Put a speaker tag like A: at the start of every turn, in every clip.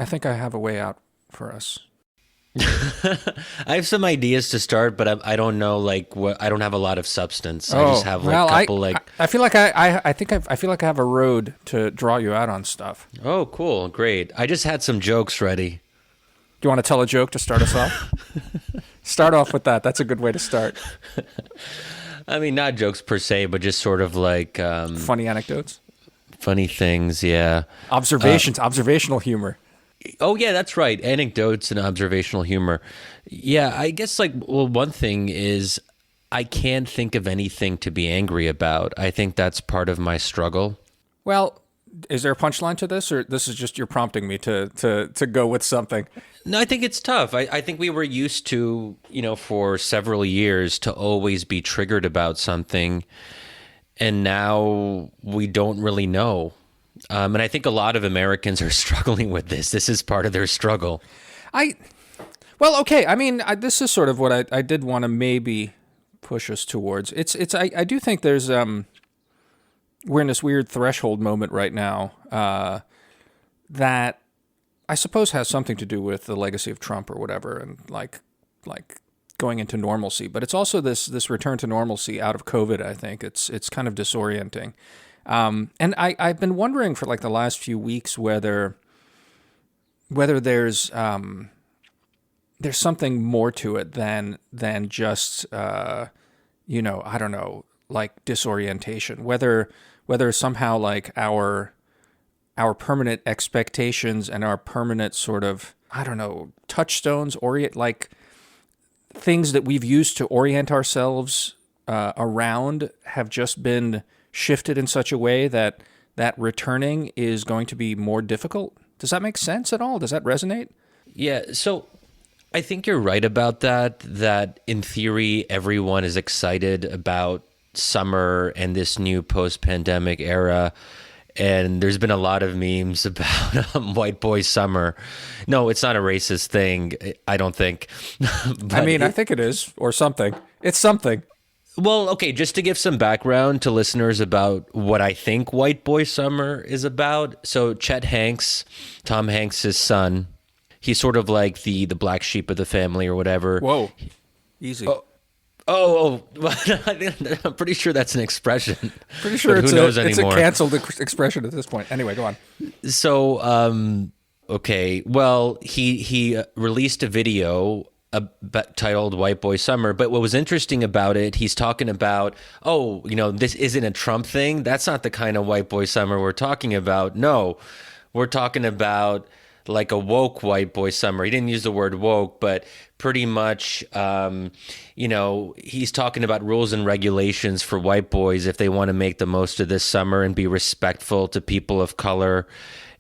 A: I think I have a way out for us.
B: I have some ideas to start, but I don't know like what. I don't have a lot of substance. I just
A: Oh,
B: have like a
A: well,
B: couple like.
A: I feel like I think I feel like I have a road to draw you out on stuff.
B: Oh, cool, great. I just had some jokes ready.
A: Do you want to tell a joke to start us off? Start off with that. That's a good way to start.
B: I mean, not jokes per se, but just sort of like
A: Funny anecdotes,
B: funny things. Yeah.
A: observations, observational humor.
B: Oh, yeah, that's right. Anecdotes and observational humor. Yeah, I guess like well, one thing is I can't think of anything to be angry about. I think that's part of my struggle.
A: Well, is there a punchline to this, or this is just you're prompting me to go with something?
B: No, I think it's tough. I think we were used to, for several years to always be triggered about something. And now we don't really know. And I think a lot of Americans are struggling with this. This is part of their struggle.
A: Well, okay. I mean, this is sort of what I did want to maybe push us towards. I do think there's we're in this weird threshold moment right now that I suppose has something to do with the legacy of Trump or whatever, and like going into normalcy. But it's also this return to normalcy out of COVID. I think it's kind of disorienting. And I've been wondering for like the last few weeks whether there's something more to it than just I don't know, like disorientation. Whether somehow like our permanent expectations and our permanent sort of, I don't know, touchstones, like things that we've used to orient ourselves around have just been shifted in such a way that returning is going to be more difficult. Does that make sense at all? Does that resonate?
B: Yeah, so I think you're right about that in theory, everyone is excited about summer and this new post-pandemic era. And there's been a lot of memes about white boy summer. No, it's not a racist thing, I don't think.
A: I mean, I think it is, or something. It's something.
B: Well, okay, just to give some background to listeners about what I think White Boy Summer is about. So Chet Hanks, Tom Hanks' son, he's sort of like the black sheep of the family or whatever.
A: Whoa, easy.
B: I'm pretty sure that's an expression.
A: Pretty sure
B: but
A: it's a canceled expression at this point. Anyway, go on.
B: So, okay, well, he released a video titled White Boy Summer. But what was interesting about it, he's talking about, this isn't a Trump thing. That's not the kind of white boy summer we're talking about. No, we're talking about like a woke white boy summer. He didn't use the word woke, but pretty much, he's talking about rules and regulations for white boys if they want to make the most of this summer and be respectful to people of color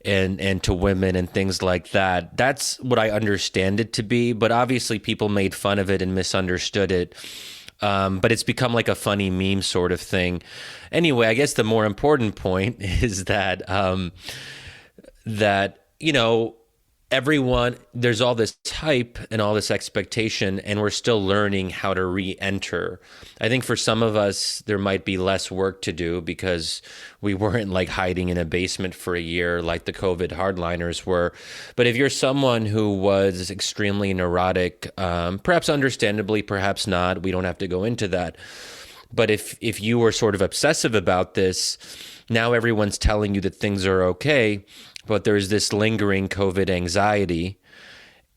B: and to women and things like that. That's what I understand it to be, but obviously people made fun of it and misunderstood it. But it's become like a funny meme sort of thing. Anyway, I guess the more important point is that everyone, there's all this hype and all this expectation, and we're still learning how to re-enter. I think for some of us, there might be less work to do because we weren't like hiding in a basement for a year like the COVID hardliners were. But if you're someone who was extremely neurotic, perhaps understandably, perhaps not, we don't have to go into that. But if you were sort of obsessive about this, now everyone's telling you that things are okay, but there's this lingering COVID anxiety,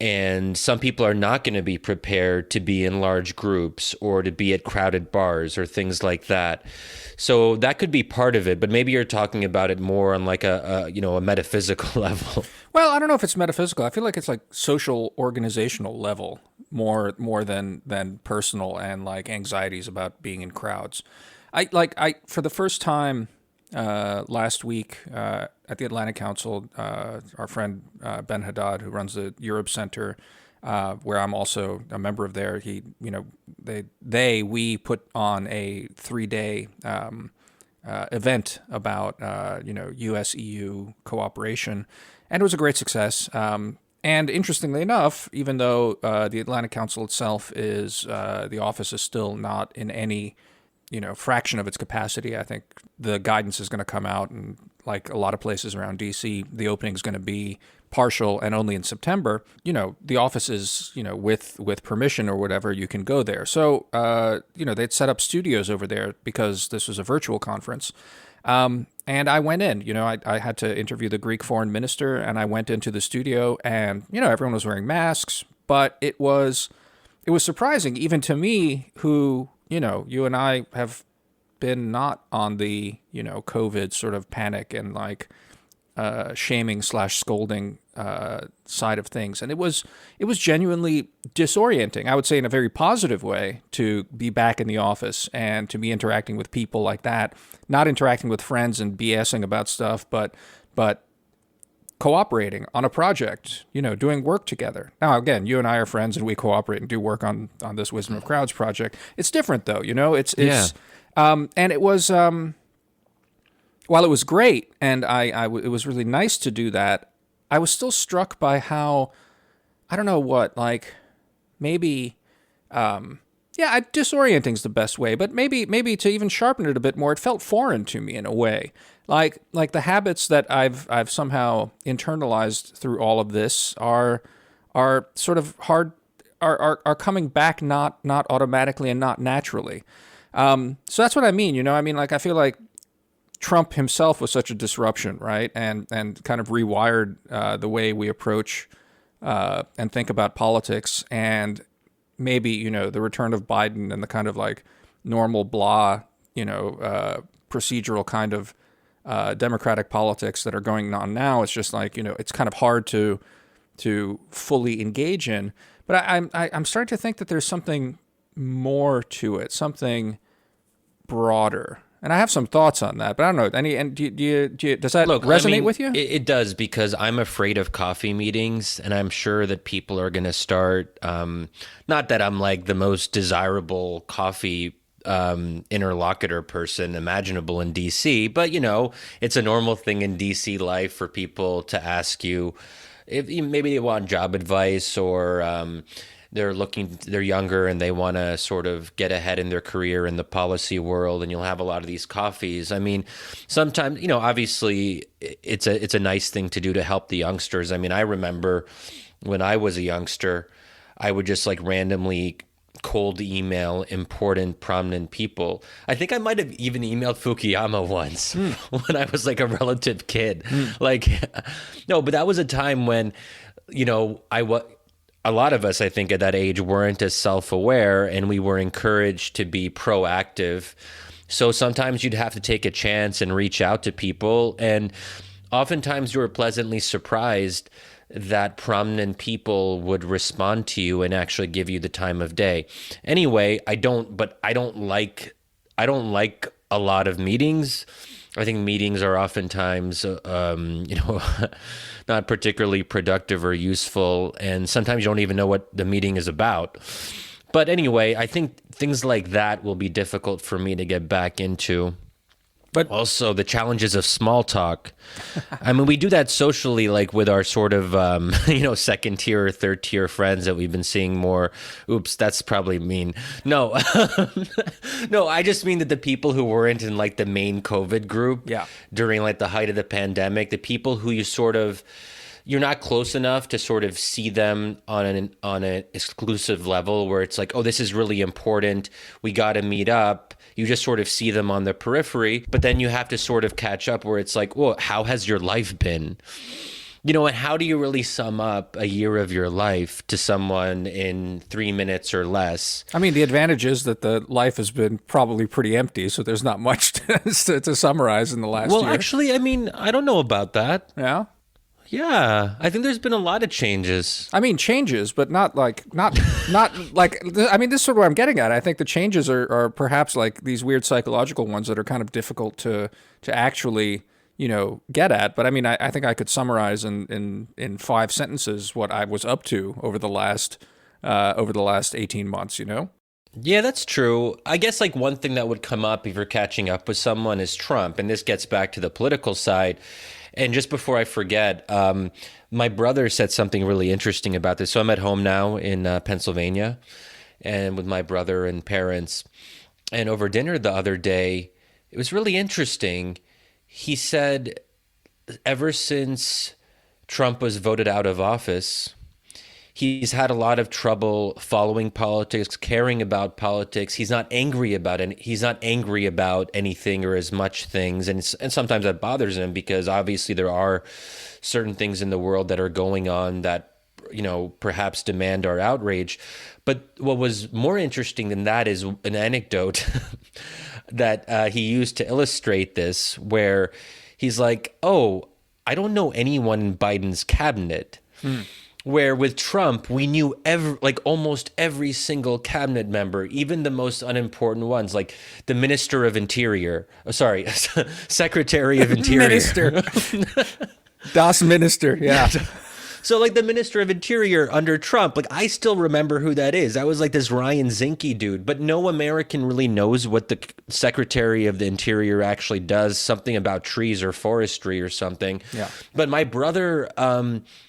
B: and some people are not going to be prepared to be in large groups or to be at crowded bars or things like that. So that could be part of it, but maybe you're talking about it more on like a metaphysical level.
A: Well, I don't know if it's metaphysical. I feel like it's like social organizational level more than personal and like anxieties about being in crowds. I for the first time last week at the Atlantic Council, our friend Ben Haddad, who runs the Europe Center, where I'm also a member of there, we put on a 3-day event about U.S. EU cooperation, and it was a great success. And interestingly enough, even though the Atlantic Council itself is the office is still not in any fraction of its capacity. I think the guidance is going to come out, and like a lot of places around DC, the opening is going to be partial and only in September, the offices, with permission or whatever, you can go there. So, they'd set up studios over there because this was a virtual conference. And I went in, I had to interview the Greek foreign minister, and I went into the studio, and, everyone was wearing masks, but it was surprising even to me, who, you and I have been not on the, COVID sort of panic and like, shaming / scolding side of things. And it was genuinely disorienting, I would say, in a very positive way, to be back in the office and to be interacting with people like that, not interacting with friends and BSing about stuff, but cooperating on a project, doing work together. Now, again, you and I are friends and we cooperate and do work on this Wisdom of Crowds project. It's different though, and it was, while it was great, and it was really nice to do that, I was still struck by how, I don't know what, like, maybe, disorienting's the best way, but maybe to even sharpen it a bit more, it felt foreign to me in a way. Like the habits that I've somehow internalized through all of this are sort of hard, are coming back not automatically and not naturally. So that's what I mean, I feel like Trump himself was such a disruption, right? And kind of rewired the way we approach and think about politics. And maybe, the return of Biden and the kind of like normal blah, procedural kind of democratic politics that are going on now. It's just like, it's kind of hard to fully engage in. But I'm starting to think that there's something more to it, something broader. And I have some thoughts on that, but I don't know. Does that resonate with you?
B: It does, because I'm afraid of coffee meetings, and I'm sure that people are going to start. Not that I'm like the most desirable coffee interlocutor person imaginable in DC, but it's a normal thing in DC life for people to ask you if maybe they want job advice, or they're younger and they want to sort of get ahead in their career in the policy world, and you'll have a lot of these coffees. I mean, sometimes, obviously it's a nice thing to do to help the youngsters. I mean, I remember when I was a youngster, I would just like randomly cold email important, prominent people. I think I might have even emailed Fukuyama once when I was like a relative kid. Like, no, but that was a time when, a lot of us, I think, at that age weren't as self-aware, and we were encouraged to be proactive. So sometimes you'd have to take a chance and reach out to people. And oftentimes you were pleasantly surprised that prominent people would respond to you and actually give you the time of day. Anyway, I don't like a lot of meetings. I think meetings are oftentimes, not particularly productive or useful, and sometimes you don't even know what the meeting is about. But anyway, I think things like that will be difficult for me to get back into. But also the challenges of small talk. I mean, we do that socially, like with our sort of, second tier or third tier friends that we've been seeing more. Oops, that's probably mean. No, no, I just mean that the people who weren't in like the main COVID group during like the height of the pandemic, the people who you're not close enough to sort of see them on an exclusive level where it's like, oh, this is really important, we got to meet up. You just sort of see them on the periphery, but then you have to sort of catch up where it's like, well, how has your life been? And how do you really sum up a year of your life to someone in 3 minutes or less?
A: I mean, the advantage is that the life has been probably pretty empty, so there's not much to summarize in the last year.
B: Well, actually, I mean, I don't know about that.
A: Yeah?
B: Yeah, I think there's been a lot of changes.
A: I mean, changes, but not like. I mean, this is sort of what I'm getting at. I think the changes are perhaps like these weird psychological ones that are kind of difficult to actually, get at. But I mean, I think I could summarize in 5 sentences what I was up to over the last 18 months.
B: Yeah, that's true. I guess like one thing that would come up if you're catching up with someone is Trump, and this gets back to the political side. And just before I forget, my brother said something really interesting about this. So I'm at home now in Pennsylvania, and with my brother and parents. And over dinner the other day, it was really interesting. He said, ever since Trump was voted out of office, he's had a lot of trouble following politics, caring about politics. He's not angry about it. He's not angry about anything or as much things. And sometimes that bothers him because obviously there are certain things in the world that are going on that, perhaps demand our outrage. But what was more interesting than that is an anecdote that he used to illustrate this, where he's like, oh, I don't know anyone in Biden's cabinet. Where with Trump, we knew almost every single cabinet member, even the most unimportant ones, like the Minister of Interior. Oh, sorry, Secretary of Interior.
A: Minister. Das Minister, yeah.
B: So like the Minister of Interior under Trump, like I still remember who that is. That was like this Ryan Zinke dude, but no American really knows what the Secretary of the Interior actually does, something about trees or forestry or something.
A: Yeah.
B: But my brother,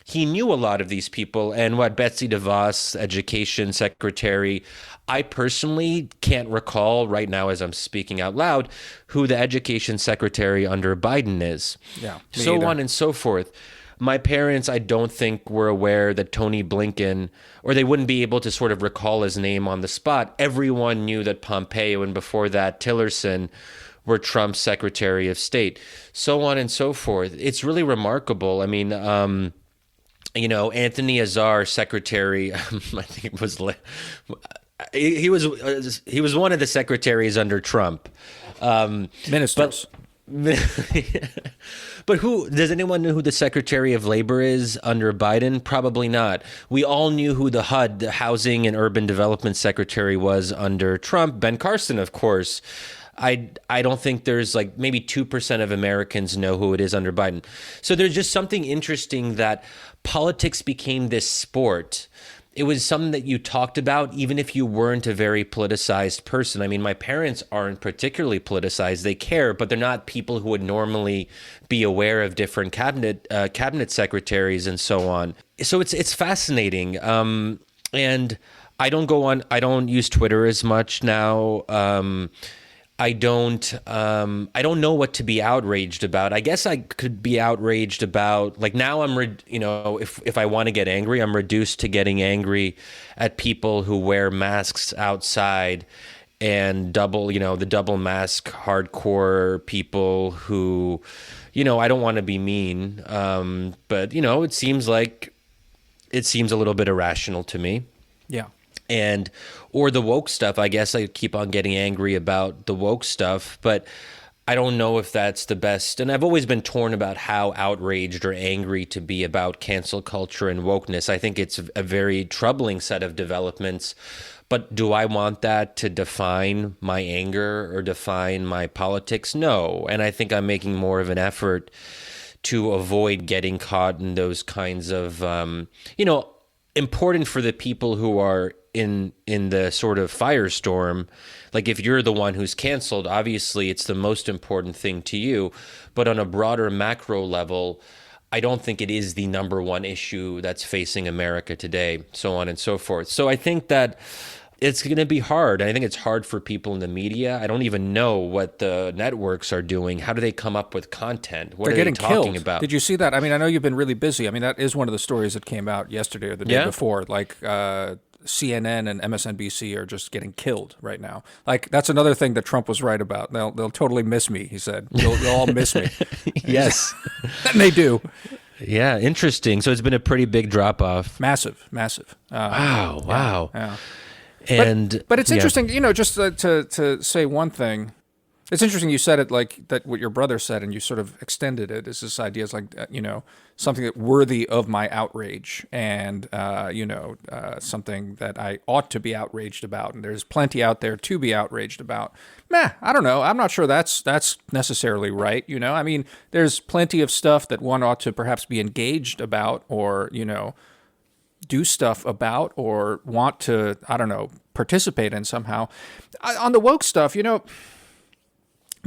B: he knew a lot of these people, and what Betsy DeVos, Education Secretary, I personally can't recall right now as I'm speaking out loud who the Education Secretary under Biden is.
A: Yeah.
B: So on and so forth. My parents, I don't think, were aware that Tony Blinken, or they wouldn't be able to sort of recall his name on the spot. Everyone knew that Pompeo and before that Tillerson were Trump's Secretary of State, so on and so forth. It's really remarkable. I mean, Anthony Azar, Secretary, I think it was he was one of the secretaries under Trump.
A: Ministers.
B: But does anyone know who the Secretary of Labor is under Biden? Probably not. We all knew who the HUD, the Housing and Urban Development Secretary, was under Trump. Ben Carson, of course. I don't think there's like maybe 2% of Americans know who it is under Biden. So there's just something interesting that politics became this sport. It was something that you talked about, even if you weren't a very politicized person. I mean, my parents aren't particularly politicized. They care, but they're not people who would normally be aware of different cabinet secretaries and so on. So it's fascinating. And I don't use Twitter as much now. I don't know what to be outraged about. I guess I could be outraged about, like, now if I want to get angry, I'm reduced to getting angry at people who wear masks outside and the double mask hardcore people who, I don't want to be mean. But it seems a little bit irrational to me.
A: Yeah.
B: Or the woke stuff. I guess I keep on getting angry about the woke stuff, but I don't know if that's the best. And I've always been torn about how outraged or angry to be about cancel culture and wokeness. I think it's a very troubling set of developments, but do I want that to define my anger or define my politics? No. And I think I'm making more of an effort to avoid getting caught in those kinds of, important for the people who are in the sort of firestorm. Like if you're the one who's canceled, obviously it's the most important thing to you. But on a broader macro level, I don't think it is the number one issue that's facing America today, so on and so forth. So I think that it's going to be hard. I think it's hard for people in the media. I don't even know what the networks are doing. How do they come up with content? What
A: They're
B: are
A: getting
B: they talking
A: killed.
B: about?
A: Did you see that? I mean, I know you've been really busy. I mean, that is one of the stories that came out yesterday or the day before. Like CNN and MSNBC are just getting killed right now. Like that's another thing that Trump was right about. They'll totally miss me, he said. They'll all miss me.
B: Yes.
A: And they do.
B: Yeah, interesting. So it's been a pretty big drop-off.
A: Massive.
B: Wow.
A: Yeah.
B: And
A: but it's interesting, just to say one thing. It's interesting you said it like that. What your brother said, and you sort of extended it. Is this idea is like something that worthy of my outrage, and something that I ought to be outraged about. And there's plenty out there to be outraged about. I don't know. I'm not sure that's necessarily right. I mean, there's plenty of stuff that one ought to perhaps be engaged about, or do stuff about, or want to, I don't know, participate in somehow. On the woke stuff, I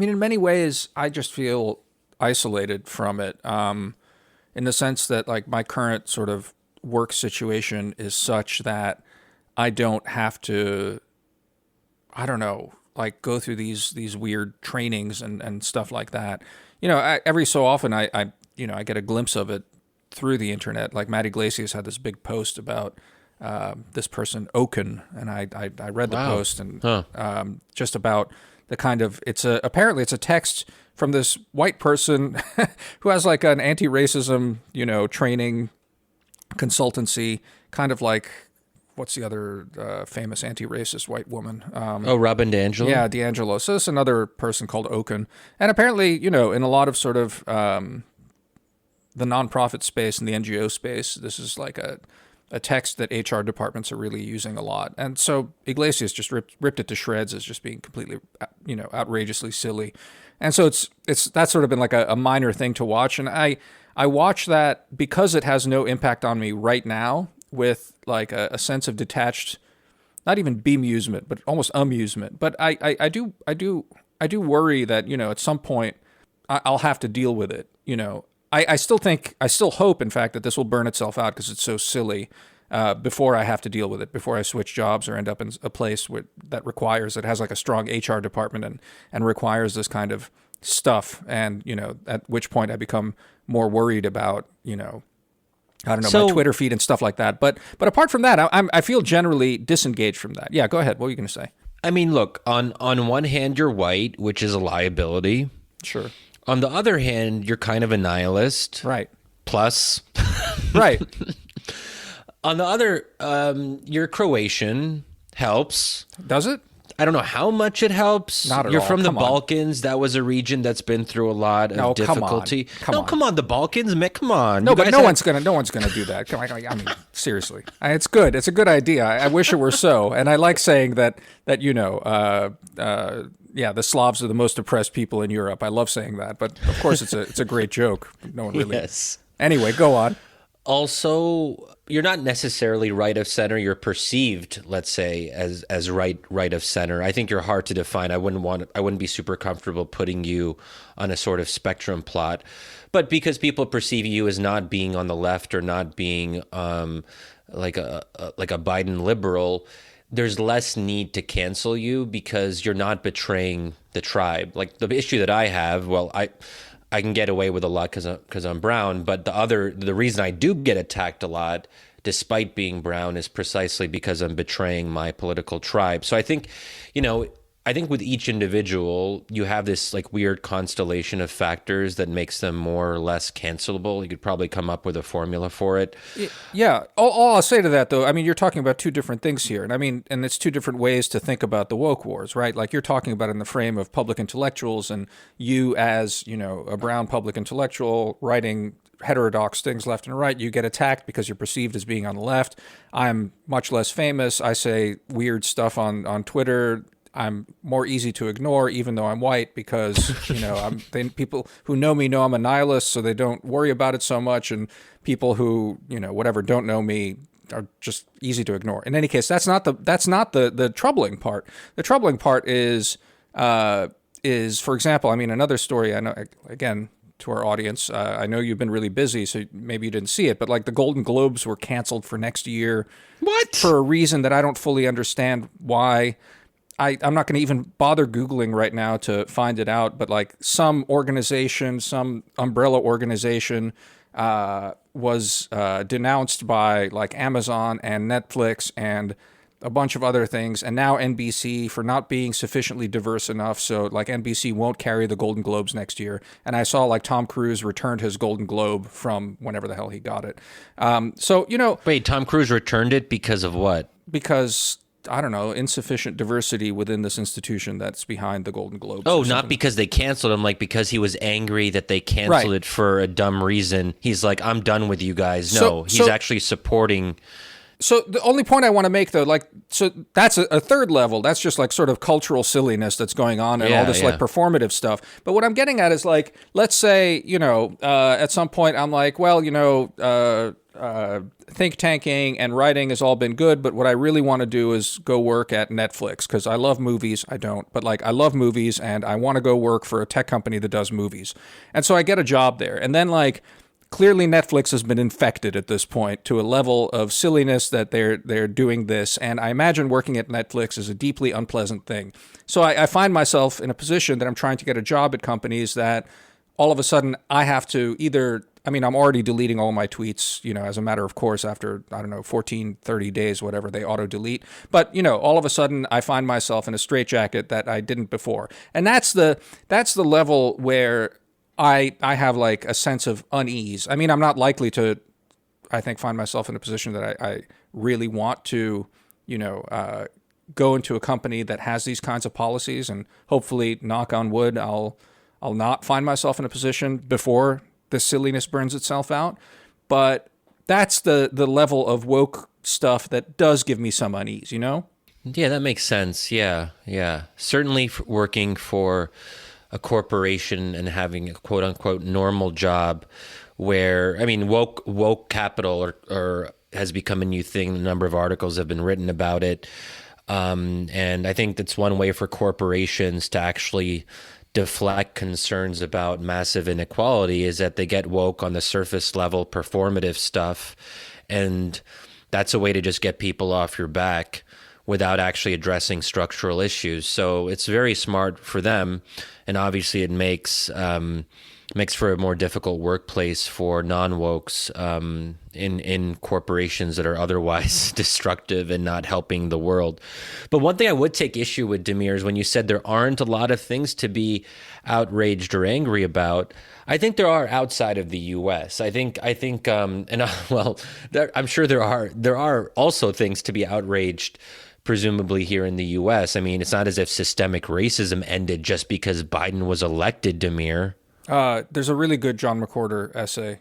A: mean, in many ways, I just feel isolated from it, in the sense that, like, my current sort of work situation is such that I don't have to, I don't know, like, go through these weird trainings and stuff like that. Every so often I get a glimpse of it through the internet. Like Matt Yglesias had this big post about this person Okun, and I read the post and just about the kind of apparently it's a text from this white person who has like an anti-racism training consultancy, kind of like what's the other famous anti-racist white woman?
B: Robin DiAngelo?
A: Yeah, DiAngelo. So this is another person called Okun. And apparently, in a lot of sort of the nonprofit space and the NGO space, this is like a text that HR departments are really using a lot. And so Yglesias just ripped it to shreds as just being completely, outrageously silly. And so that's sort of been like a minor thing to watch. And I watch that because it has no impact on me right now, with like a sense of detached, not even bemusement, but almost amusement. But I do worry that, at some point I'll have to deal with it. I still hope, in fact, that this will burn itself out because it's so silly before I have to deal with it, before I switch jobs or end up in a place that has like a strong HR department and requires this kind of stuff. And, at which point I become more worried about, I don't know, my Twitter feed and stuff like that. But apart from that, I feel generally disengaged from that. Yeah, go ahead. What were you going to say?
B: I mean, look, on one hand, you're white, which is a liability.
A: Sure.
B: On the other hand, you're kind of a nihilist.
A: Right.
B: Plus.
A: Right.
B: On the other, you're Croatian. Helps.
A: Does it?
B: I don't know how much it helps.
A: Not at
B: You're
A: all.
B: from the
A: Come on.
B: Balkans. That was a region that's been through a lot of difficulty.
A: Come
B: on, the Balkans, man. Come on.
A: No, but no one's gonna do that. Come on, I mean, seriously, it's good. It's a good idea. I wish it were so. And I like saying that the Slavs are the most oppressed people in Europe. I love saying that. But of course, it's a great joke. No one really.
B: Yes.
A: Anyway, go on.
B: Also, you're not necessarily right of center. You're perceived, let's say, as right of center. I think you're hard to define. I wouldn't be super comfortable putting you on a sort of spectrum plot. But because people perceive you as not being on the left or not being like a Biden liberal, there's less need to cancel you because you're not betraying the tribe. Like the issue that I have, I can get away with a lot because I'm brown, but the reason I do get attacked a lot, despite being brown, is precisely because I'm betraying my political tribe. So I think, with each individual, you have this like weird constellation of factors that makes them more or less cancelable. You could probably come up with a formula for it.
A: Yeah. All I'll say to that, though, I mean, you're talking about two different things here. And it's two different ways to think about the woke wars, right? Like you're talking about in the frame of public intellectuals, and you as, a brown public intellectual writing heterodox things left and right, you get attacked because you're perceived as being on the left. I'm much less famous. I say weird stuff on Twitter. I'm more easy to ignore, even though I'm white, because people who know me know I'm a nihilist, so they don't worry about it so much. And people who don't know me are just easy to ignore. In any case, that's not the troubling part. The troubling part is for example, I mean, another story. I know, again, to our audience, I know you've been really busy, so maybe you didn't see it, but like the Golden Globes were canceled for next year.
B: What?
A: For a reason that I don't fully understand why. I'm not going to even bother Googling right now to find it out, but like some organization, some umbrella organization was denounced by like Amazon and Netflix and a bunch of other things, and now NBC for not being sufficiently diverse enough. So like NBC won't carry the Golden Globes next year. And I saw like Tom Cruise returned his Golden Globe from whenever the hell he got it.
B: Wait, Tom Cruise returned it because of what?
A: Because I don't know, insufficient diversity within this institution that's behind the Golden Globes.
B: Oh, not because they canceled him, like because he was angry that they canceled it for a dumb reason. He's like, I'm done with you guys. No, he's actually supporting.
A: So the only point I want to make, though, so that's a third level. That's just like sort of cultural silliness that's going on and all this like performative stuff. But what I'm getting at is like, let's say, at some point I'm like, well, think tanking and writing has all been good, but what I really want to do is go work at Netflix because I love movies. I don't, but like I love movies and I want to go work for a tech company that does movies. And so I get a job there. And then like clearly Netflix has been infected at this point to a level of silliness that they're doing this. And I imagine working at Netflix is a deeply unpleasant thing. So I find myself in a position that I'm trying to get a job at companies that all of a sudden I have to either, I mean, I'm already deleting all my tweets, as a matter of course, after, I don't know, 14, 30 days, whatever, they auto delete. But, all of a sudden I find myself in a straitjacket that I didn't before. And that's the level where I have like a sense of unease. I mean, I'm not likely to, I think, find myself in a position that I really want to, go into a company that has these kinds of policies, and hopefully, knock on wood, I'll not find myself in a position before the silliness burns itself out. But that's the level of woke stuff that does give me some unease,
B: Yeah, that makes sense. Yeah. Certainly working for a corporation and having a quote unquote normal job where, I mean, woke capital or has become a new thing. A number of articles have been written about it. And I think that's one way for corporations to actually deflect concerns about massive inequality is that they get woke on the surface level performative stuff. And that's a way to just get people off your back without actually addressing structural issues. So it's very smart for them. And obviously it makes for a more difficult workplace for non-wokes in corporations that are otherwise destructive and not helping the world. But one thing I would take issue with, Damir, is when you said there aren't a lot of things to be outraged or angry about. I think there are outside of the U.S. I'm sure there are also things to be outraged, presumably here in the U.S. I mean, it's not as if systemic racism ended just because Biden was elected, Damir.
A: There's a really good John McWhorter essay,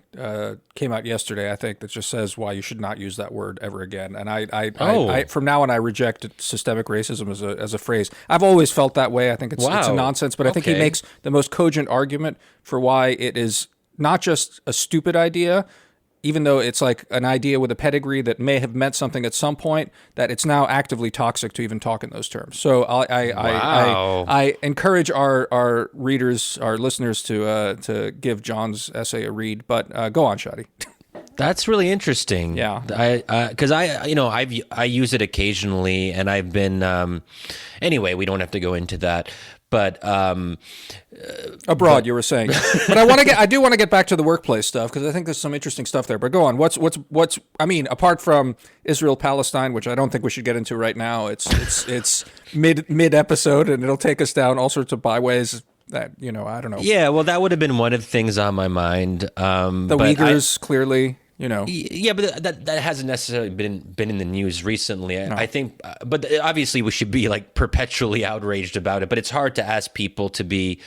A: came out yesterday, I think, that just says why you should not use that word ever again. And I from now on, I reject systemic racism as a phrase. I've always felt that way. I think it's a nonsense, but I think he makes the most cogent argument for why it is not just a stupid idea, even though it's like an idea with a pedigree that may have meant something at some point, that it's now actively toxic to even talk in those terms. So I encourage our readers, our listeners to give John's essay a read. But go on, Shadi.
B: That's really interesting.
A: Yeah,
B: because I use it occasionally, and I've been anyway. We don't have to go into that. But
A: abroad, you were saying, but I do want to get back to the workplace stuff because I think there's some interesting stuff there. But go on. What's I mean, apart from Israel Palestine, which I don't think we should get into right now. It's mid episode, and it'll take us down all sorts of byways that I don't know.
B: Yeah, well, that would have been one of the things on my mind.
A: The Uyghurs clearly.
B: Yeah, but that hasn't necessarily been in the news recently. No. I think, but obviously we should be like perpetually outraged about it. But it's hard to ask people to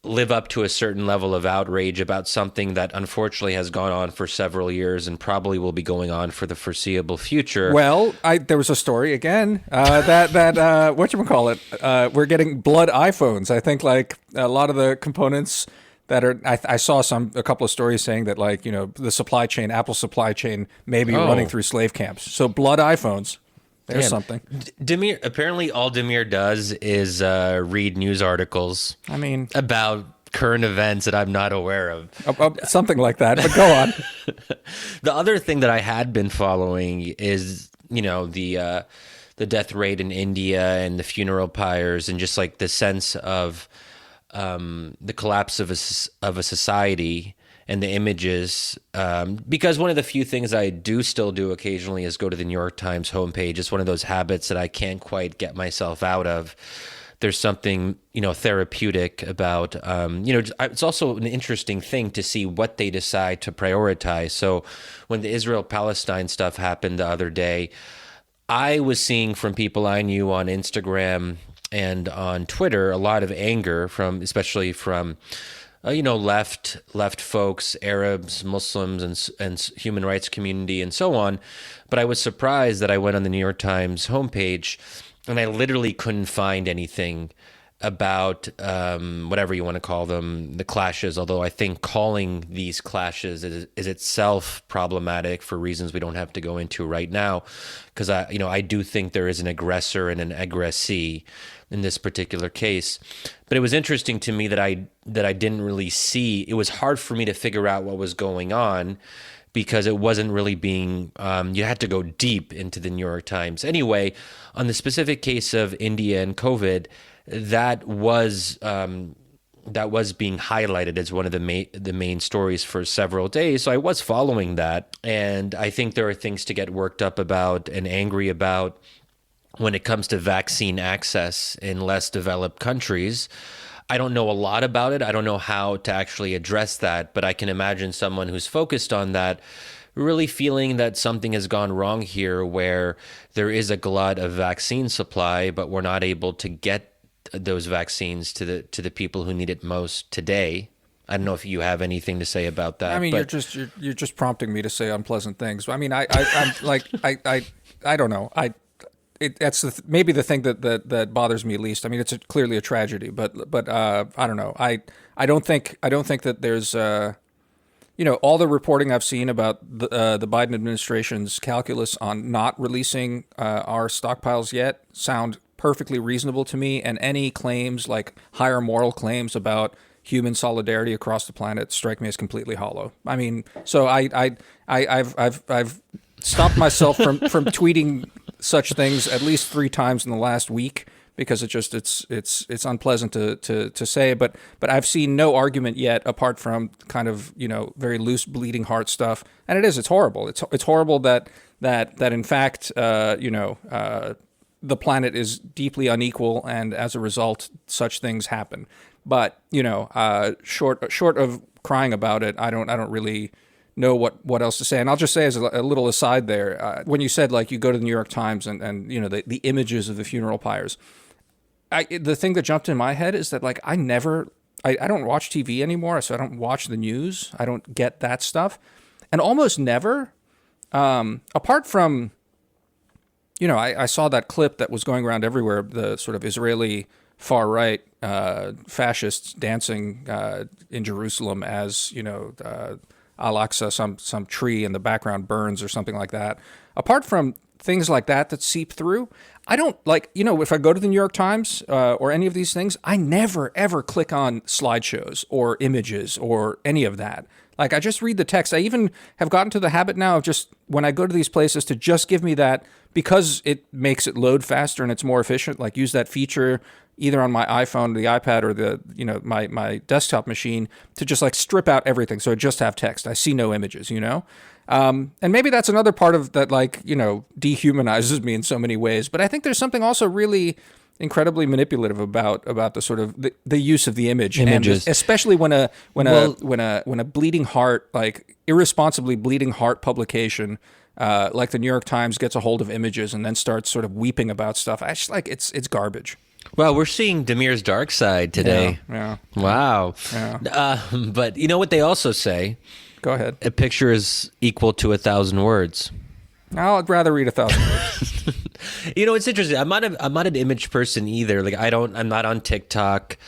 B: live up to a certain level of outrage about something that unfortunately has gone on for several years and probably will be going on for the foreseeable future.
A: Well, there was a story again that whatchamacallit, we're getting blood iPhones. I think like a lot of the components that are, I saw a couple of stories saying that like, the supply chain, Apple supply chain may be running through slave camps. So blood iPhones, there's something.
B: Damir, apparently all Damir does is read news articles.
A: I mean,
B: about current events that I'm not aware of.
A: Something like that, but go on.
B: The other thing that I had been following is, the death rate in India and the funeral pyres and just like the sense of the collapse of a society and the images, because one of the few things I do still do occasionally is go to the New York Times homepage. It's one of those habits that I can't quite get myself out of. There's something, therapeutic about, it's also an interesting thing to see what they decide to prioritize. So when the Israel-Palestine stuff happened the other day, I was seeing from people I knew on Instagram and on Twitter a lot of anger especially from left folks, Arabs, Muslims, and human rights community and so on. But I was surprised that I went on the New York Times homepage and I literally couldn't find anything about whatever you want to call them, the clashes, although I think calling these clashes is itself problematic for reasons we don't have to go into right now, because I do think there is an aggressor and an aggressee in this particular case. But it was interesting to me that I didn't really see. It was hard for me to figure out what was going on because it wasn't really being, you had to go deep into the New York Times. Anyway, on the specific case of India and COVID, that was that was being highlighted as one of the main stories for several days. So I was following that, and I think there are things to get worked up about and angry about when it comes to vaccine access in less developed countries. I don't know a lot about it. I don't know how to actually address that, but I can imagine someone who's focused on that really feeling that something has gone wrong here, where there is a glut of vaccine supply, but we're not able to get those vaccines to the people who need it most today. I don't know if you have anything to say about that.
A: I mean,
B: but
A: you're just prompting me to say unpleasant things. I mean, I'm like I don't know. That's maybe the thing that bothers me least. I mean, it's clearly a tragedy, but I don't know. I don't think that there's all the reporting I've seen about the Biden administration's calculus on not releasing our stockpiles yet sound perfectly reasonable to me, and any claims, like higher moral claims about human solidarity across the planet, strike me as completely hollow. I mean, so I've stopped myself from tweeting such things at least 3 times in the last week, because it's unpleasant to say, but I've seen no argument yet apart from kind of very loose bleeding heart stuff, and it's horrible. It's horrible that in fact the planet is deeply unequal, and as a result, such things happen. But short of crying about it, I don't really know what else to say. And I'll just say as a little aside there, when you said like you go to the New York Times and the images of the funeral pyres, the thing that jumped in my head is that like I don't watch TV anymore, so I don't watch the news. I don't get that stuff, and almost never, apart from. I saw that clip that was going around everywhere, the sort of Israeli far-right fascists dancing in Jerusalem as, Al-Aqsa, some tree in the background burns or something like that. Apart from things like that seep through, I don't if I go to the New York Times or any of these things, I never, ever click on slideshows or images or any of that. Like, I just read the text. I even have gotten to the habit now of just, when I go to these places, to just give me that, because it makes it load faster and it's more efficient. Like, use that feature either on my iPhone, the iPad, or my desktop machine, to just like strip out everything. So I just have text. I see no images, and maybe that's another part of that, dehumanizes me in so many ways. But I think there's something also really incredibly manipulative about the sort of the use of the images, and especially when a bleeding heart, like irresponsibly bleeding heart publication, like the New York Times, gets a hold of images and then starts sort of weeping about stuff. I just it's garbage.
B: Well, we're seeing Damir's dark side today.
A: Yeah.
B: Wow.
A: Yeah.
B: But you know what they also say?
A: Go ahead.
B: A picture is equal to 1,000 words.
A: I'd rather read 1,000 words.
B: It's interesting. I'm not an image person either. Like, I'm not on TikTok.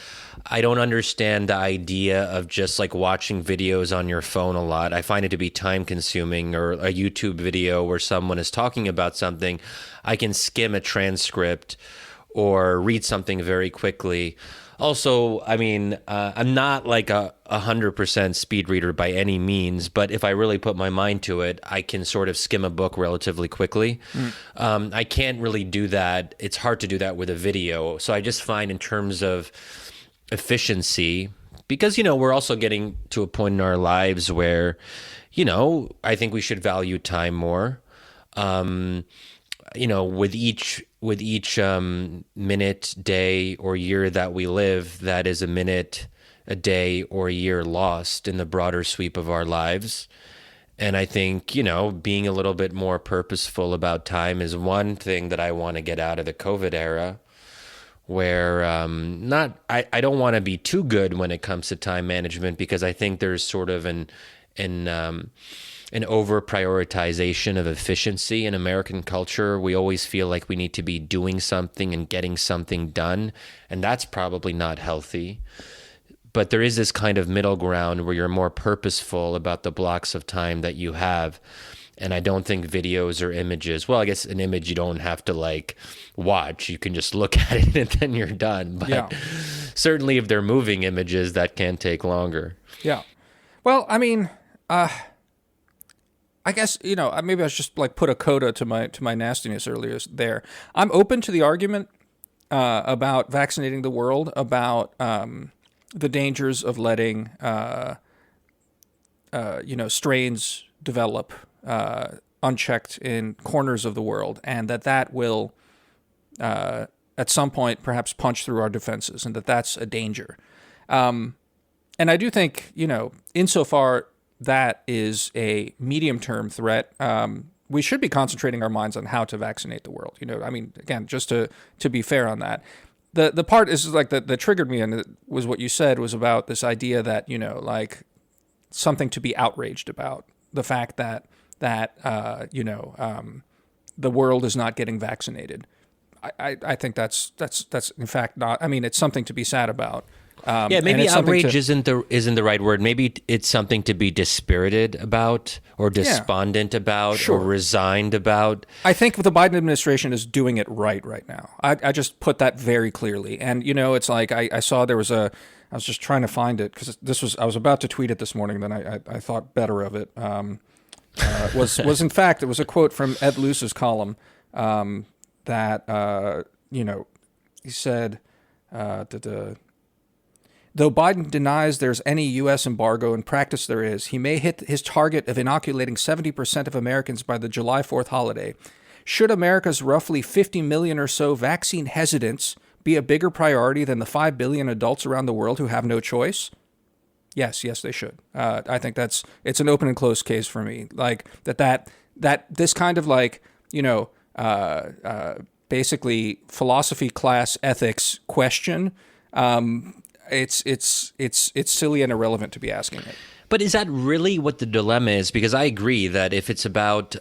B: I don't understand the idea of just like watching videos on your phone a lot. I find it to be time consuming. Or a YouTube video where someone is talking about something, I can skim a transcript or read something very quickly. Also, I mean, I'm not like a 100% speed reader by any means, but if I really put my mind to it, I can sort of skim a book relatively quickly. I can't really do that. It's hard to do that with a video. So I just find, in terms of efficiency, because, we're also getting to a point in our lives where, I think we should value time more. With each minute, day, or year that we live, that is a minute, a day, or a year lost in the broader sweep of our lives. And I think, being a little bit more purposeful about time is one thing that I want to get out of the COVID era, where I don't want to be too good when it comes to time management, because I think there's sort of an over prioritization of efficiency in American culture. We always feel like we need to be doing something and getting something done, and that's probably not healthy. But there is this kind of middle ground where you're more purposeful about the blocks of time that you have. And I don't think videos or images, well, I guess an image you don't have to like watch. You can just look at it and then you're done. But certainly if they're moving images, that can take longer.
A: Yeah. Well, I mean, I guess, maybe I should just like put a coda to my nastiness earlier there. I'm open to the argument about vaccinating the world, about the dangers of letting strains develop unchecked in corners of the world, and that will at some point perhaps punch through our defenses, and that's a danger. And I do think, insofar that is a medium-term threat, we should be concentrating our minds on how to vaccinate the world. Again, just to be fair on that. The part is like that triggered me, and it was what you said was about this idea that, like something to be outraged about, the fact that the world is not getting vaccinated. I think that's in fact not. I mean, it's something to be sad about.
B: Maybe outrage isn't the right word. Maybe it's something to be dispirited about, or despondent about, or resigned about.
A: I think the Biden administration is doing it right now. I just put that very clearly. And it's like I saw there was I was just trying to find it because I was about to tweet it this morning. Then I thought better of it. Was in fact, it was a quote from Ed Luce's column that he said. Though Biden denies there's any U.S. embargo, in practice there is, he may hit his target of inoculating 70% of Americans by the July 4th holiday. Should America's roughly 50 million or so vaccine hesitants be a bigger priority than the 5 billion adults around the world who have no choice? Yes, they should. I think it's an open and closed case for me. Like that this kind of like, basically philosophy class ethics question, it's silly and irrelevant to be asking it.
B: But is that really what the dilemma is? Because I agree that if it's about,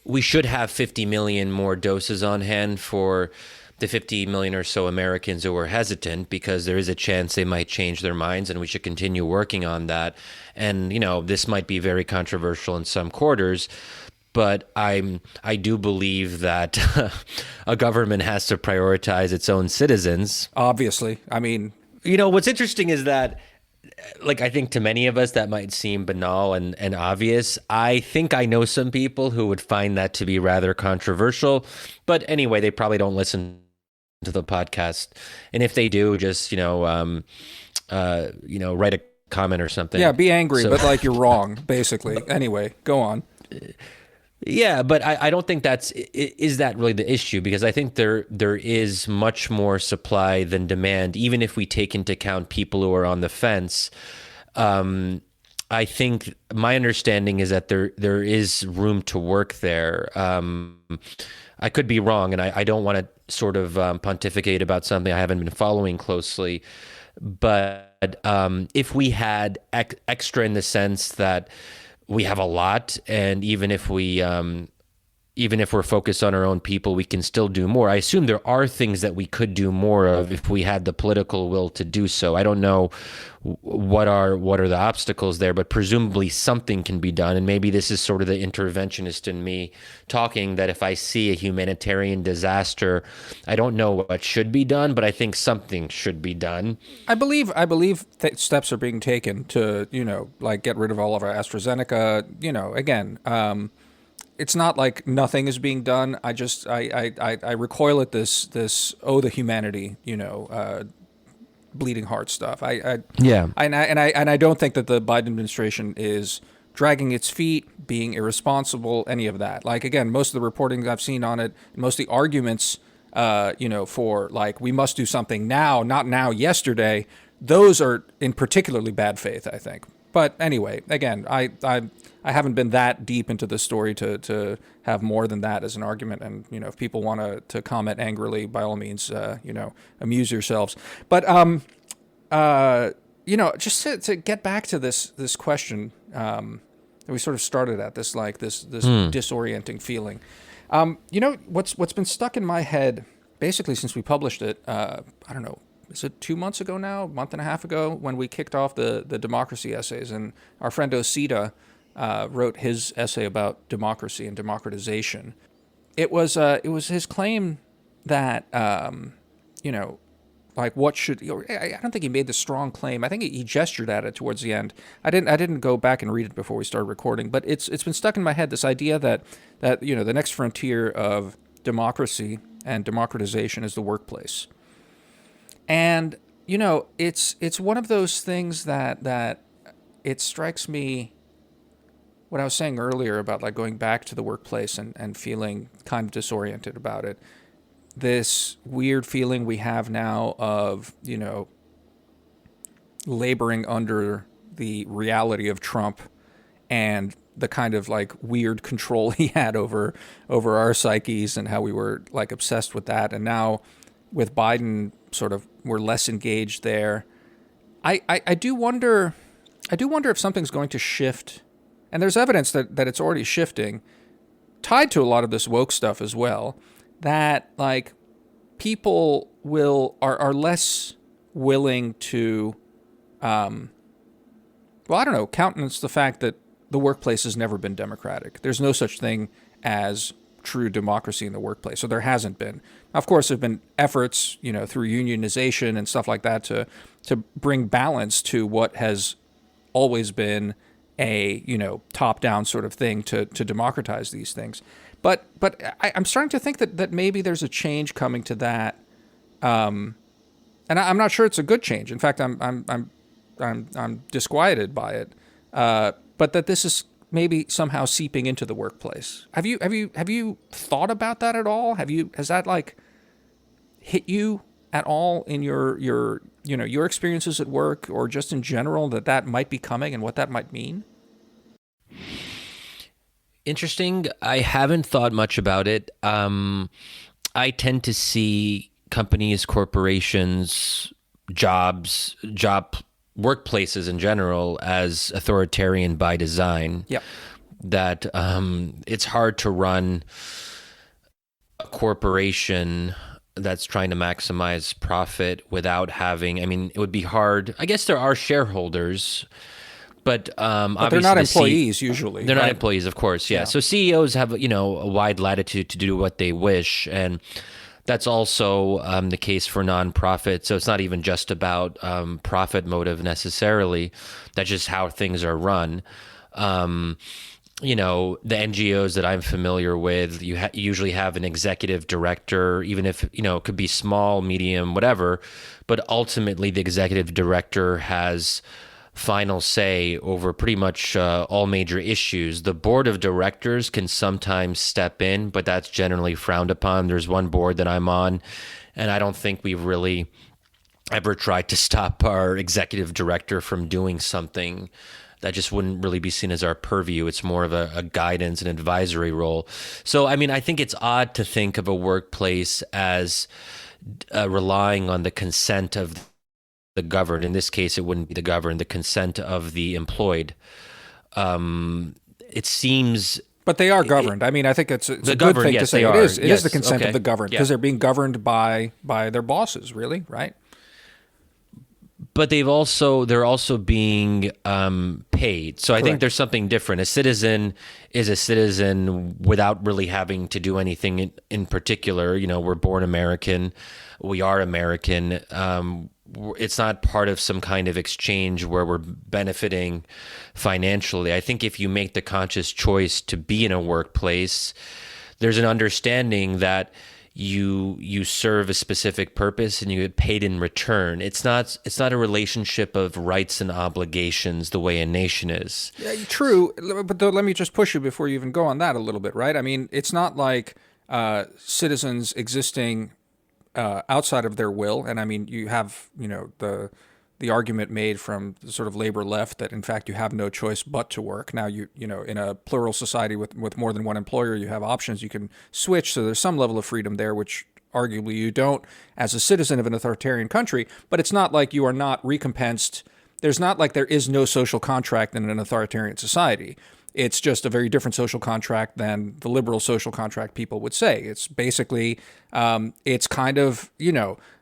B: we should have 50 million more doses on hand for the 50 million or so Americans who are hesitant, because there is a chance they might change their minds, and we should continue working on that. And, this might be very controversial in some quarters, but I do believe that a government has to prioritize its own citizens.
A: Obviously. I mean,
B: what's interesting is that, like, I think to many of us that might seem banal and obvious. I think I know some people who would find that to be rather controversial. But anyway, they probably don't listen to the podcast. And if they do, just, write a comment or something.
A: Yeah, be angry, but like you're wrong, basically. Anyway, go on.
B: Yeah, but I don't think is that really the issue, because I think there is much more supply than demand, even if we take into account people who are on the fence. I think my understanding is that there is room to work there. I could be wrong, and I don't want to sort of pontificate about something I haven't been following closely. But if we had extra in the sense that we have a lot, and even if we're focused on our own people, we can still do more. I assume there are things that we could do more of if we had the political will to do so. I don't know what are the obstacles there, but presumably something can be done. And maybe this is sort of the interventionist in me talking, that if I see a humanitarian disaster, I don't know what should be done, but I think something should be done.
A: I believe steps are being taken to, like get rid of all of our AstraZeneca, again, it's not like nothing is being done. I recoil at this the humanity, bleeding heart stuff. I don't think that the Biden administration is dragging its feet, being irresponsible, any of that. Like, again, most of the reporting I've seen on it, most of the arguments, for like we must do something now, not now, yesterday. Those are in particularly bad faith, I think. But anyway, again, I haven't been that deep into the story to have more than that as an argument. And, if people want to comment angrily, by all means, amuse yourselves. But, just to get back to this question that we sort of started at, this disorienting feeling. What's been stuck in my head basically since we published it, I don't know, is it 2 months ago now, a month and a half ago, when we kicked off the democracy essays, and our friend Osita wrote his essay about democracy and democratization. It was his claim that what should, I don't think he made the strong claim. I think he gestured at it towards the end. I didn't go back and read it before we started recording, but it's been stuck in my head, this idea that the next frontier of democracy and democratization is the workplace. And it's one of those things that it strikes me, what I was saying earlier about like going back to the workplace and feeling kind of disoriented about it. This weird feeling we have now of, laboring under the reality of Trump and the kind of like weird control he had over our psyches and how we were like obsessed with that. And now with Biden, sort of, we're less engaged there. I do wonder if something's going to shift, and there's evidence that it's already shifting, tied to a lot of this woke stuff as well, that like people are less willing to, I don't know, countenance the fact that the workplace has never been democratic. There's no such thing as true democracy in the workplace. So there hasn't been. Of course, there have been efforts, through unionization and stuff like that to bring balance to what has always been a, top-down sort of thing to democratize these things. But I'm starting to think that maybe there's a change coming to that. And I'm not sure it's a good change. In fact, I'm disquieted by it. But that this is maybe somehow seeping into the workplace. Have you thought about that at all? Has that like hit you at all in your experiences at work, or just in general, that might be coming and what that might mean?
B: Interesting. I haven't thought much about it. I tend to see companies, corporations, job workplaces in general as authoritarian by design.
A: Yep.
B: That it's hard to run a corporation that's trying to maximize profit without having, it would be hard. I guess there are shareholders, but
A: they're not employees usually.
B: They're
A: right?
B: not employees, of course. Yeah. So CEOs have, a wide latitude to do what they wish. And that's also the case for nonprofit. So it's not even just about profit motive necessarily. That's just how things are run. The NGOs that I'm familiar with, you usually have an executive director, even if, it could be small, medium, whatever. But ultimately, the executive director has final say over pretty much all major issues. The board of directors can sometimes step in, but that's generally frowned upon. There's one board that I'm on, and I don't think we've really ever tried to stop our executive director from doing something. That just wouldn't really be seen as our purview. It's more of a guidance and advisory role. So, I think it's odd to think of a workplace as relying on the consent of the governed. In this case, it wouldn't be the governed, the consent of the employed. It seems...
A: But they are governed. I think it's a good thing to say. It is the consent of the governed, because they're being governed by their bosses, really, right?
B: But they're also being paid. So I think there's something different. A citizen is a citizen without really having to do anything in particular. We're born American. We are American. It's not part of some kind of exchange where we're benefiting financially. I think if you make the conscious choice to be in a workplace, there's an understanding that you serve a specific purpose and you get paid in return. It's not a relationship of rights and obligations the way a nation is. Yeah,
A: true, but let me just push you before you even go on that a little bit, right? It's not like citizens existing outside of their will, and you have the argument made from the sort of labor left that in fact you have no choice but to work. Now in a plural society with more than one employer, you have options, you can switch, so there's some level of freedom there, which arguably you don't as a citizen of an authoritarian country. But it's not like you are not recompensed. There's not like there is no social contract in an authoritarian society. It's just a very different social contract than the liberal social contract people would say. It's basically, it's kind of,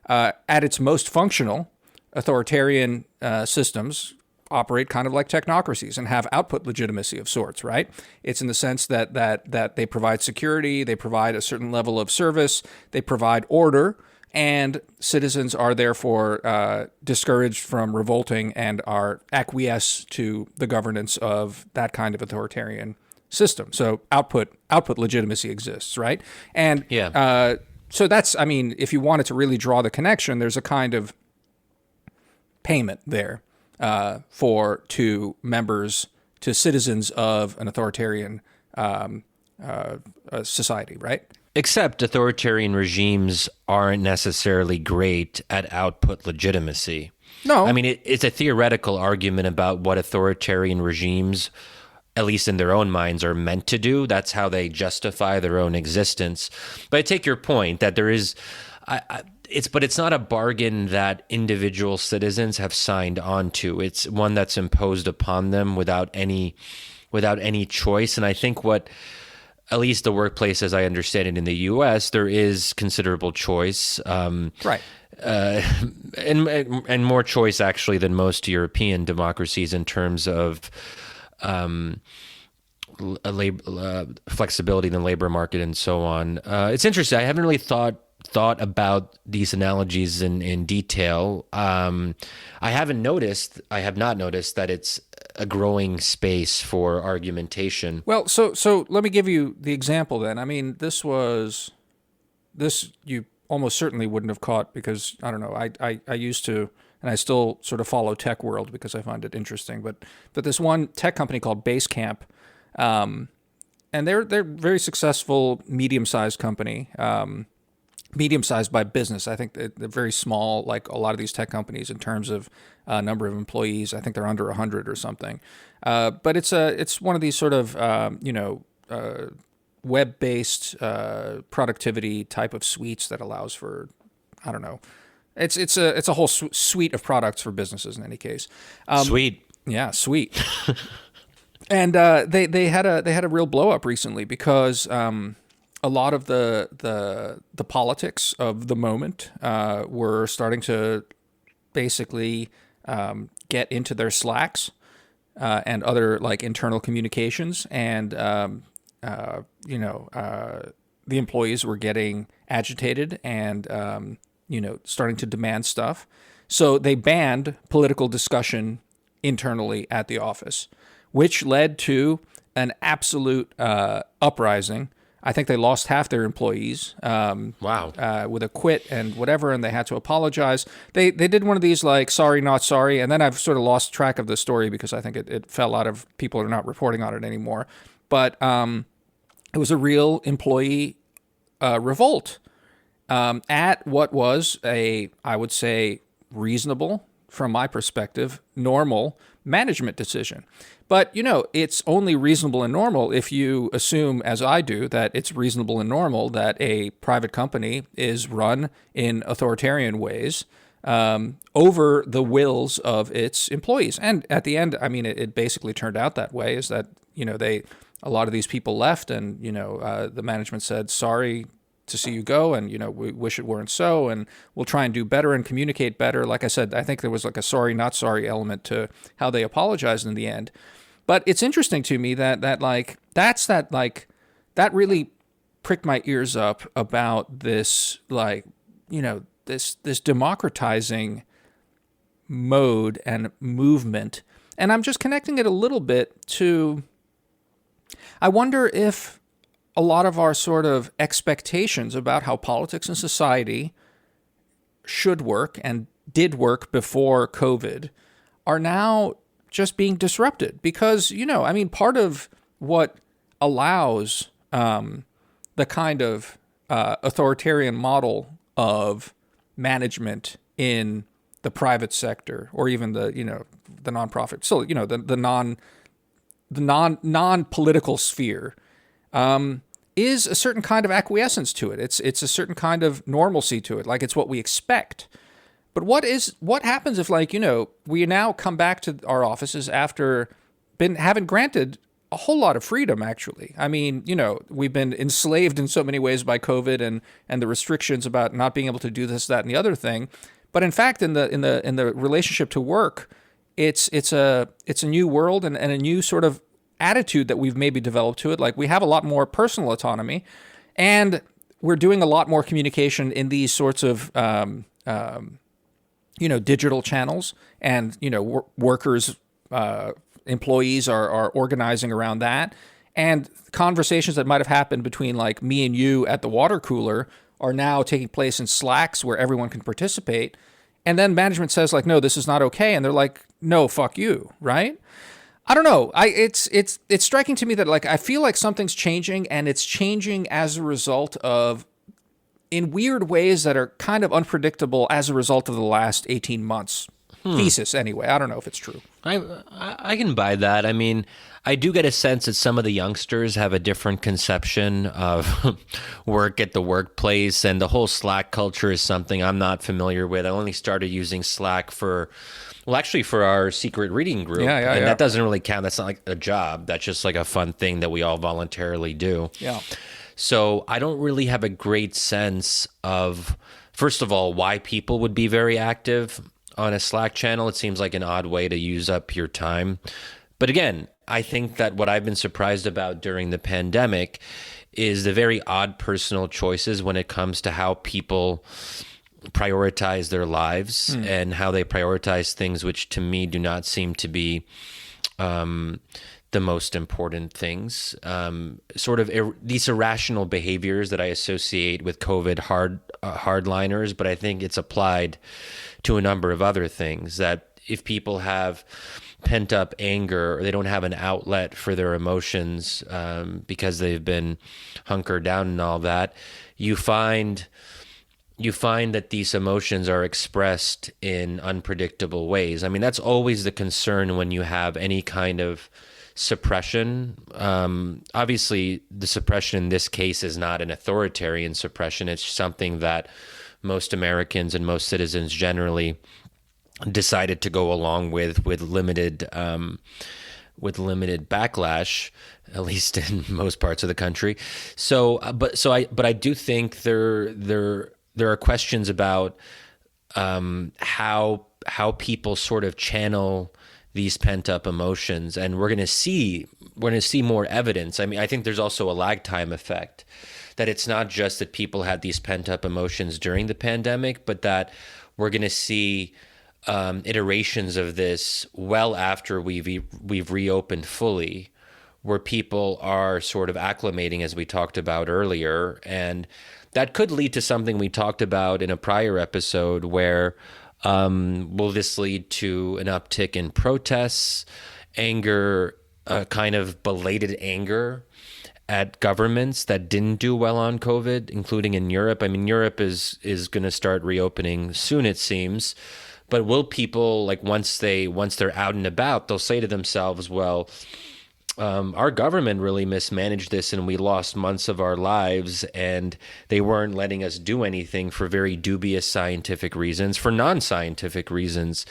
A: at its most functional, authoritarian systems operate kind of like technocracies and have output legitimacy of sorts, right? It's in the sense that they provide security, they provide a certain level of service, they provide order, and citizens are therefore discouraged from revolting and are acquiesce to the governance of that kind of authoritarian system. So output legitimacy exists, right? And so that's, if you wanted to really draw the connection, there's a kind of payment there to citizens of an authoritarian society, right?
B: Except authoritarian regimes aren't necessarily great at output legitimacy.
A: No.
B: I mean, it's a theoretical argument about what authoritarian regimes, at least in their own minds, are meant to do. That's how they justify their own existence. But I take your point that there is, but it's not a bargain that individual citizens have signed on to. It's one that's imposed upon them without any choice. And I think at least the workplace, as I understand it in the U.S., there is considerable choice.
A: Right.
B: And more choice actually than most European democracies in terms of flexibility in the labor market and so on. It's interesting. I haven't really thought about these analogies in detail. I have not noticed that it's a growing space for argumentation.
A: Well, so let me give you the example then. I mean, this you almost certainly wouldn't have caught because, I don't know, I used to, and I still sort of follow tech world because I find it interesting, but this one tech company called Basecamp, and they're very successful, medium-sized company, medium-sized by business. I think they're very small, like a lot of these tech companies in terms of number of employees. I think they're under 100 or something. But it's one of these sort of web-based productivity type of suites that allows for, I don't know. It's a whole suite of products for businesses in any case.
B: Sweet.
A: Yeah, sweet. And they had a real blow up recently because a lot of the politics of the moment were starting to basically get into their Slacks and other like internal communications, and the employees were getting agitated and starting to demand stuff. So they banned political discussion internally at the office, which led to an absolute uprising. I think they lost half their employees.
B: Wow.
A: With a quit and whatever, and they had to apologize. They did one of these like sorry, not sorry, and then I've sort of lost track of the story because I think it fell out of, people are not reporting on it anymore. But it was a real employee revolt at what was I would say, reasonable, from my perspective, normal management decision. But, it's only reasonable and normal if you assume, as I do, that it's reasonable and normal that a private company is run in authoritarian ways over the wills of its employees. And at the end, I mean, it basically turned out that way, is that, a lot of these people left and, the management said, sorry to see you go, and we wish it weren't so, and we'll try and do better and communicate better. Like I said, I think there was like a sorry not sorry element to how they apologized in the end. But it's interesting to me that really pricked my ears up about this, like, this democratizing mode and movement. And I'm just connecting it a little bit to, I wonder if a lot of our sort of expectations about how politics and society should work and did work before COVID are now just being disrupted. Because, part of what allows the kind of authoritarian model of management in the private sector, or even the nonprofit, so the non-political sphere, is a certain kind of acquiescence to it. It's a certain kind of normalcy to it. Like, it's what we expect. But what happens if, like, we now come back to our offices after having granted a whole lot of freedom, actually. I mean, we've been enslaved in so many ways by COVID and the restrictions about not being able to do this, that, and the other thing. But in fact, in the relationship to work, it's a new world and a new sort of attitude that we've maybe developed to it. Like, we have a lot more personal autonomy, and we're doing a lot more communication in these sorts of digital channels, and workers, employees are organizing around that, and conversations that might have happened between like me and you at the water cooler are now taking place in Slacks where everyone can participate. And then management says like, no, this is not okay. And they're like, no, fuck you. Right. I don't know. It's striking to me that like, I feel like something's changing, and it's changing as a result of, in weird ways that are kind of unpredictable as a result of the last 18 months. Thesis anyway. I don't know if it's true.
B: I can buy that. I mean, I do get a sense that some of the youngsters have a different conception of work at the workplace, and the whole Slack culture is something I'm not familiar with. I only started using Slack for our secret reading group. And that doesn't really count. That's not like a job. That's just like a fun thing that we all voluntarily do.
A: Yeah.
B: So I don't really have a great sense of, first of all, why people would be very active on a Slack channel. It seems like an odd way to use up your time. But again, I think that what I've been surprised about during the pandemic is the very odd personal choices when it comes to how people prioritize their lives and how they prioritize things which to me do not seem to be the most important things. These irrational behaviors that I associate with COVID hardliners, but I think it's applied to a number of other things, that if people have pent up anger or they don't have an outlet for their emotions because they've been hunkered down and all that, you find that these emotions are expressed in unpredictable ways. I mean, that's always the concern when you have any kind of suppression. Obviously, the suppression in this case is not an authoritarian suppression. It's something that most Americans and most citizens generally decided to go along with limited backlash, at least in most parts of the country. But I do think there are questions about how people sort of channel these pent up emotions, and we're going to see more evidence. I mean, I think there's also a lag time effect, that it's not just that people had these pent up emotions during the pandemic, but that we're going to see iterations of this well after we've reopened fully, where people are sort of acclimating, as we talked about earlier. And that could lead to something we talked about in a prior episode, where will this lead to an uptick in protests, anger, kind of belated anger at governments that didn't do well on COVID, including in Europe? I mean, Europe is going to start reopening soon, it seems. But will people, like, once they're out and about, they'll say to themselves, well, our government really mismanaged this and we lost months of our lives, and they weren't letting us do anything for very dubious scientific reasons, for non-scientific reasons.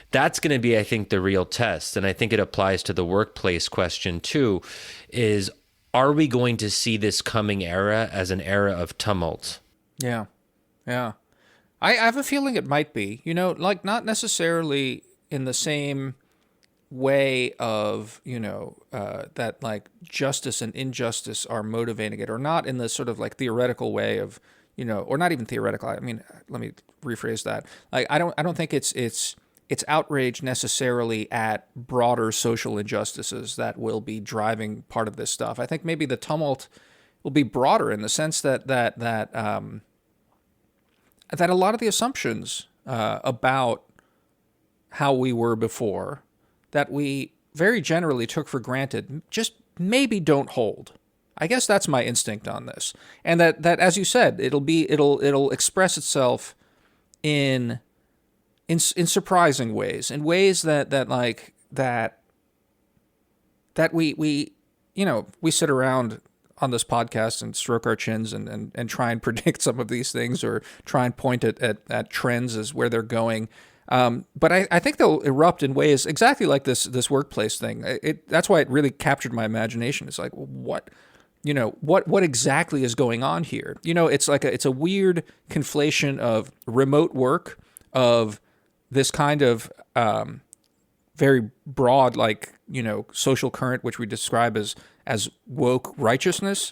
B: That's going to be, I think, the real test. And I think it applies to the workplace question too, is, are we going to see this coming era as an era of tumult?
A: Yeah. I have a feeling it might be, like not necessarily in the same way of, that like justice and injustice are motivating it, or not in the sort of like theoretical way of, or not even theoretical. I mean, let me rephrase that. Like, I don't think it's outrage necessarily at broader social injustices that will be driving part of this stuff. I think maybe the tumult will be broader in the sense that a lot of the assumptions about how we were before, that we very generally took for granted, just maybe don't hold. I guess that's my instinct on this, and that as you said, it'll express itself in surprising ways, in ways that we sit around on this podcast and stroke our chins and try and predict some of these things, or try and point at trends as where they're going. But I think they'll erupt in ways exactly like this workplace thing. That's why it really captured my imagination. It's like, what exactly is going on here? It's like it's a weird conflation of remote work, of this kind of very broad, like, social current, which we describe as woke righteousness,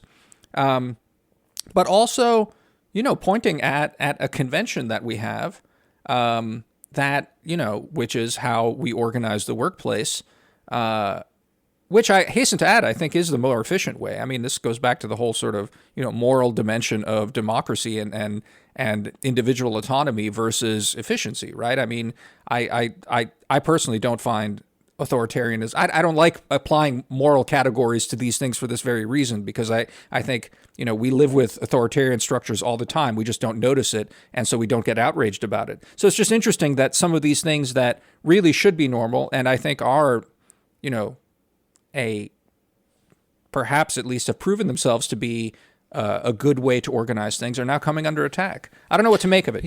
A: but also, pointing at a convention that we have, that, which is how we organize the workplace, which I hasten to add, I think is the more efficient way. I mean, this goes back to the whole sort of, moral dimension of democracy and individual autonomy versus efficiency, right? I mean, I personally don't find authoritarianism. I don't like applying moral categories to these things for this very reason, because I think, we live with authoritarian structures all the time. We just don't notice it, and so we don't get outraged about it. So it's just interesting that some of these things that really should be normal, and I think are, perhaps at least have proven themselves to be a good way to organize things, are now coming under attack. I don't know what to make of it,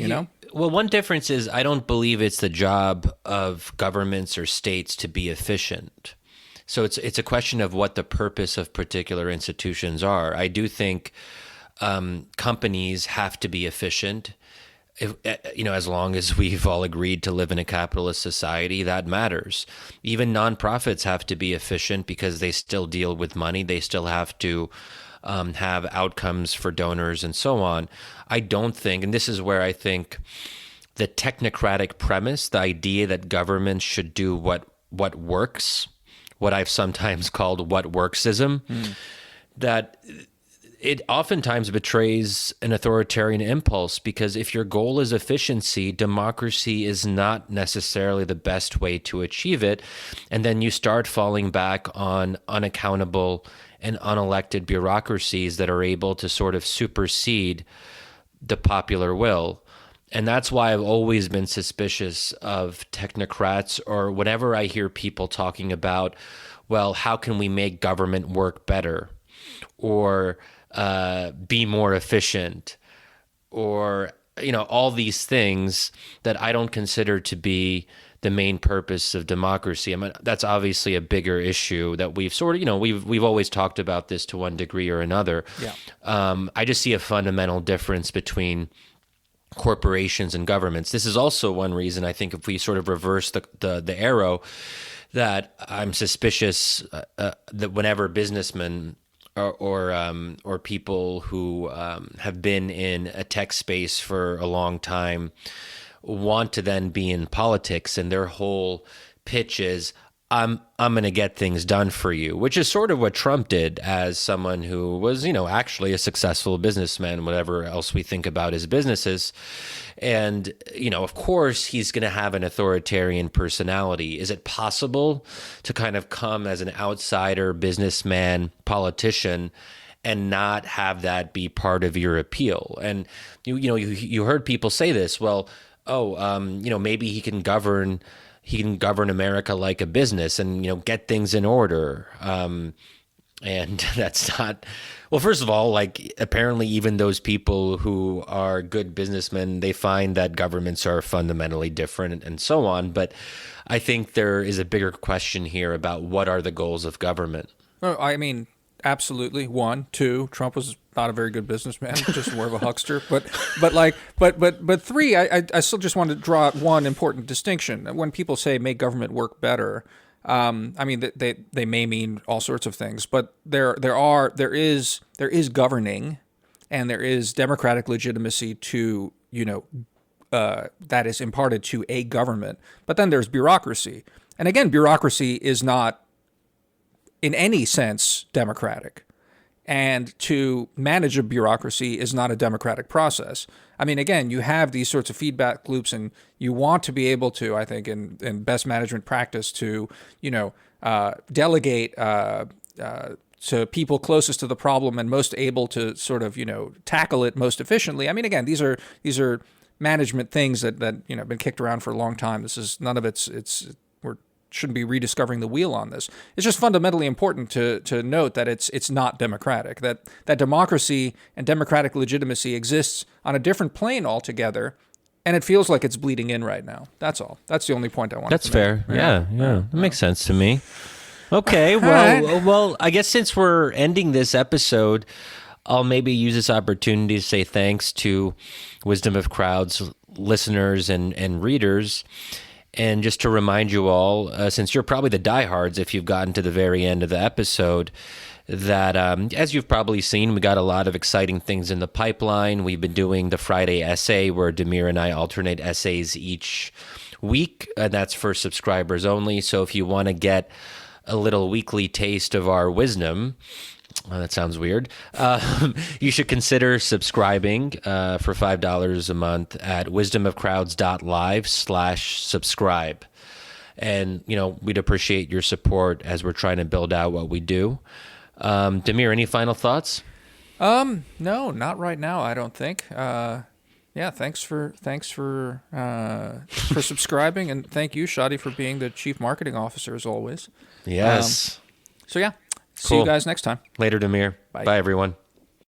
B: Well, one difference is I don't believe it's the job of governments or states to be efficient. So it's a question of what the purpose of particular institutions are. I do think companies have to be efficient. As long as we've all agreed to live in a capitalist society, that matters. Even nonprofits have to be efficient because they still deal with money. They still have to have outcomes for donors and so on. I don't think, and this is where I think the technocratic premise, the idea that governments should do what works, what I've sometimes called what worksism, that it oftentimes betrays an authoritarian impulse, because if your goal is efficiency, democracy is not necessarily the best way to achieve it. And then you start falling back on unaccountable and unelected bureaucracies that are able to sort of supersede the popular will. And that's why I've always been suspicious of technocrats, or whenever I hear people talking about, well, how can we make government work better, or be more efficient, or all these things that I don't consider to be the main purpose of democracy. I mean, that's obviously a bigger issue that we've sort of, we've always talked about this to one degree or another.
A: Yeah.
B: I just see a fundamental difference between corporations and governments. This is also one reason I think if we sort of reverse the arrow, that I'm suspicious that whenever businessmen or people who have been in a tech space for a long time want to then be in politics, and their whole pitch is, I'm going to get things done for you, which is sort of what Trump did as someone who was, actually a successful businessman, whatever else we think about his businesses. And, of course, he's going to have an authoritarian personality. Is it possible to kind of come as an outsider businessman, politician, and not have that be part of your appeal? And, you heard people say this, well, maybe he can govern America like a business and, get things in order. And that's not, well, first of all, apparently even those people who are good businessmen, they find that governments are fundamentally different and so on. But I think there is a bigger question here about what are the goals of government.
A: Well, I mean, absolutely. 1, 2, Trump was not a very good businessman, just more of a huckster. But 3, I still just want to draw out one important distinction. When people say make government work better, I mean they may mean all sorts of things, but there is governing, and there is democratic legitimacy to that is imparted to a government. But then there's bureaucracy, and again, bureaucracy is not in any sense democratic. And to manage a bureaucracy is not a democratic process. I mean, again, you have these sorts of feedback loops, and you want to be able to, I think, in best management practice, to, delegate to people closest to the problem and most able to sort of, tackle it most efficiently. I mean, again, these are management things that have been kicked around for a long time. This is none of we're shouldn't be rediscovering the wheel on this. It's just fundamentally important to note that it's not democratic, that democracy and democratic legitimacy exists on a different plane altogether, and it feels like it's bleeding in right now. That's all. That's the only point I wanted to make.
B: That's fair. Yeah. That makes sense to me. Okay, well, I guess since we're ending this episode, I'll maybe use this opportunity to say thanks to Wisdom of Crowds listeners and readers. And just to remind you all, since you're probably the diehards if you've gotten to the very end of the episode, that as you've probably seen, we got a lot of exciting things in the pipeline. We've been doing the Friday essay where Damir and I alternate essays each week, and that's for subscribers only. So if you want to get a little weekly taste of our wisdom, well, that sounds weird, you should consider subscribing for $5 a month at wisdomofcrowds.live/subscribe. And, we'd appreciate your support as we're trying to build out what we do. Damir, any final thoughts?
A: No, not right now, I don't think. Thanks for subscribing, and thank you, Shadi, for being the chief marketing officer as always.
B: Yes.
A: See you guys next time.
B: Later, Damir.
A: Bye.
B: Bye, everyone.